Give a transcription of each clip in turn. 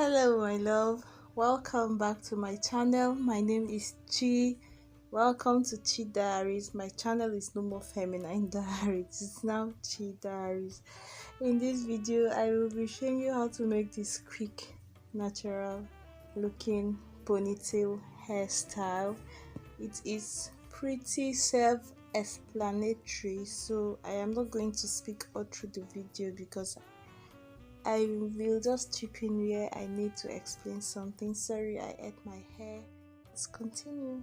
Hello, my love. Welcome back to my channel. My name is Chi. Welcome to Chi Diaries. My channel is no more feminine diaries. It's now Chi Diaries. In this video, I will be showing you how to make this quick, natural looking ponytail hairstyle. It is pretty self-explanatory, so I am not going to speak all through the video because I will just chip in where I need to explain something. Sorry, I ate my hair. Let's continue.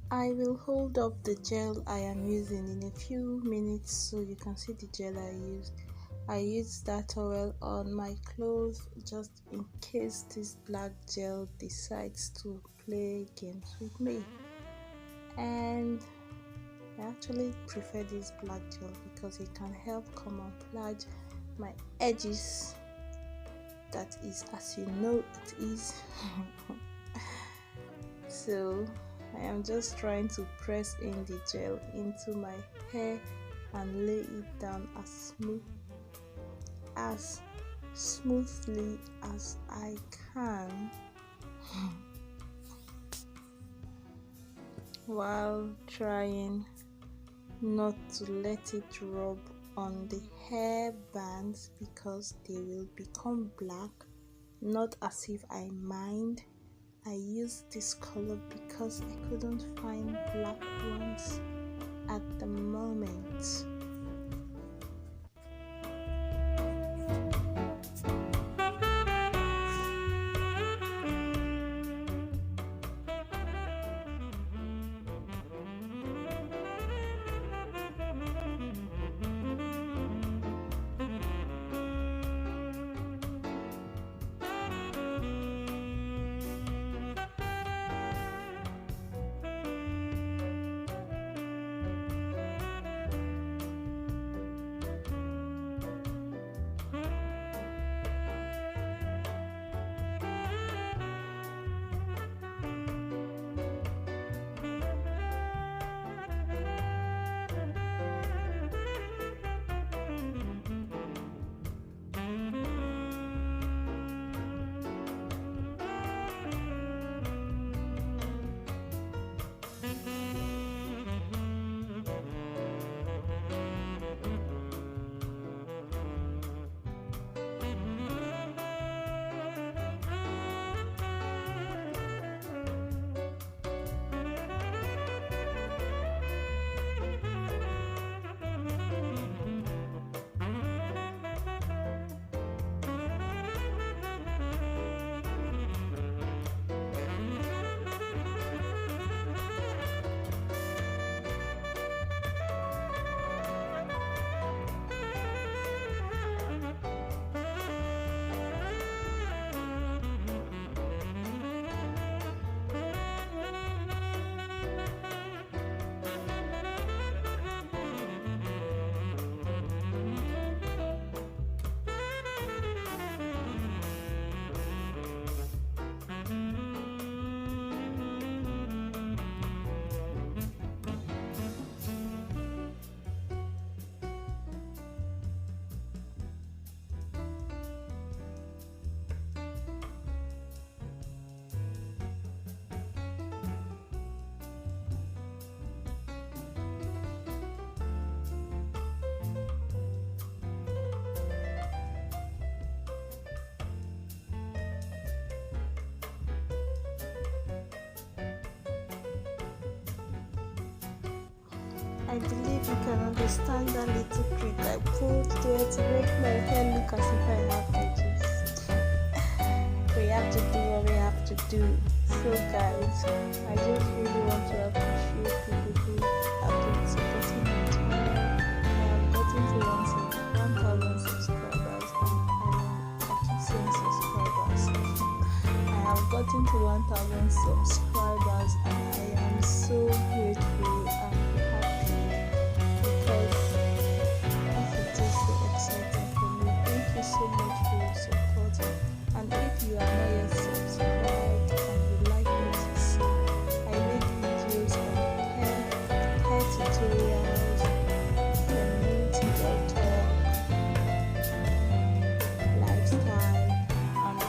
I will hold up the gel I am using in a few minutes so you can see the gel I used. I used that towel on my clothes just in case this black gel decides to play games with me. And I actually prefer this black gel because it can help camouflage my edges. That is, as you know, it is. So I am just trying to press in the gel into my hair and lay it down as smoothly as I can. while trying not to let it rub on the hair bands because they will become black. Not as if I mind. I used this color because I couldn't find black ones at the moment. I believe you can understand that little trick I pulled there to make my hair look as if I have edges. We have to do what we have to do. So guys, I just really want to appreciate people who have been supporting my channel. I have gotten to 1,000 subscribers and I keep saying subscribers. I have gotten to 1,000 subscribers and I am so grateful and so much for your support, and if you are not yet subscribed and would like me to see, I make videos on hair tutorials, community talk, lifestyle, and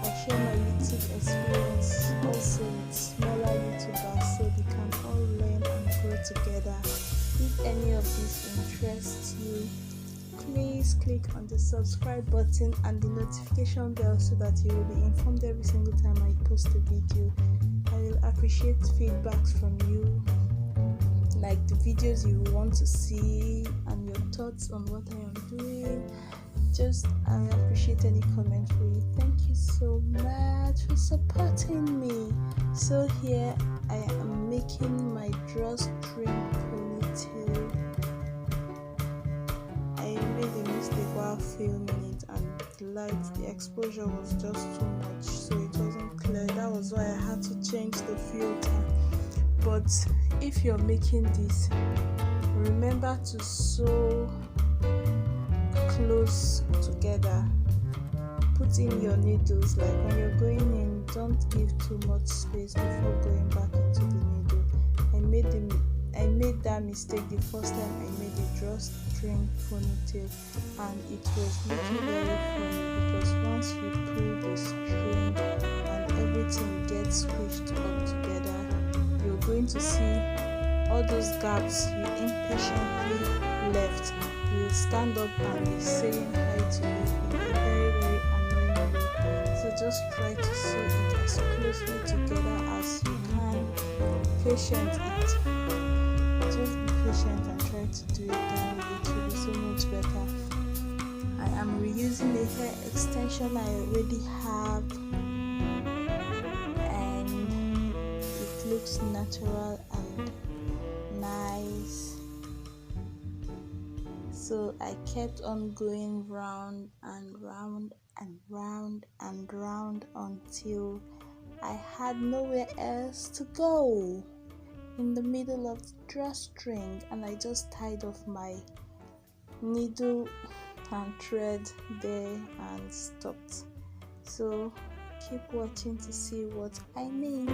I share my YouTube experience also with smaller YouTubers so they can all learn and grow together. If any of this interests you, please click on the subscribe button and the notification bell so that you will be informed every single time I post a video. I will appreciate feedbacks from you, like the videos you want to see and your thoughts on what I am doing. I appreciate any comment for you. Thank you so much for supporting me. So here I am making my drawstring ponytail. While filming it, and the exposure was just too much, so it wasn't clear. That was why I had to change the filter. But if you're making this, remember to sew close together. Put in your needles, like when you're going in, don't give too much space before going back into the needle. I made that mistake the first time I made a drawstring ponytail, and it was looking very funny because once you pull the string and everything gets squished up together, you're going going to see all those gaps you impatiently left. You'll stand up and be saying hi to you in a very annoying way. So just try to sew it as closely together as you can. Patient it. Just be patient and try to do it that way. It will be so much better. I am reusing a hair extension I already have, and it looks natural and nice. So I kept on going round and round and round and round until I had nowhere else to go in the middle of the drawstring, and I just tied off my needle and thread there and stopped. So keep watching to see what I mean.